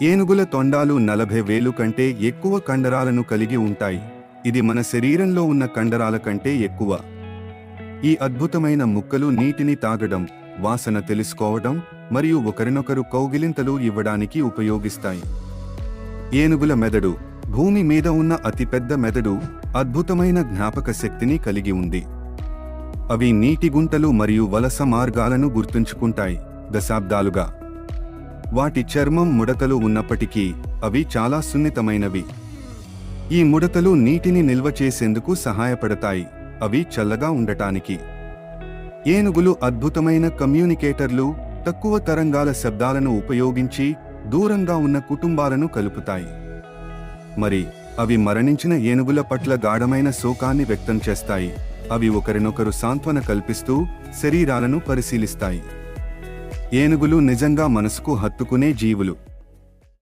ఏనుగుల తొండాలు 40 వేలు కంటే ఎక్కువ కండరాలను కలిగి ఉంటాయి. ఇది మన శరీరంలో ఉన్న కండరాల కంటే ఎక్కువ. ఈ అద్భుతమైన ముక్కలు నీటిని తాగడం, వాసన తెలుసుకోవడం మరియు ఒకరినొకరు కౌగిలింతలు ఇవ్వడానికి ఉపయోగిస్తాయి. ఏనుగుల మెదడు భూమి మీద ఉన్న అతిపెద్ద మెదడు, అద్భుతమైన జ్ఞాపక శక్తిని కలిగి ఉంది. అవి నీటి గుంటలు మరియు వలస మార్గాలను గుర్తుంచుకుంటాయి. దశాబ్దాలుగా వాటి చర్మం ముడతలు ఉన్నప్పటికీ అవి చాలా సున్నితమైనవి. ఈ ముడతలు నీటిని నిల్వ చేసేందుకు సహాయపడతాయి, అవి చల్లగా ఉండటానికి. ఏనుగులు అద్భుతమైన కమ్యూనికేటర్లు, తక్కువ తరంగాల శబ్దాలను ఉపయోగించి దూరంగా ఉన్న కుటుంబాలను కలుపుతాయి. మరి అవి మరణించిన ఏనుగుల పట్ల గాఢమైన శోకాన్ని వ్యక్తం చేస్తాయి. అవి ఒకరినొకరు సాంత్వన కల్పిస్తూ శరీరాలను పరిశీలిస్తాయి. ఏనుగులు నిజంగా మనసుకు హత్తుకునే జీవులు.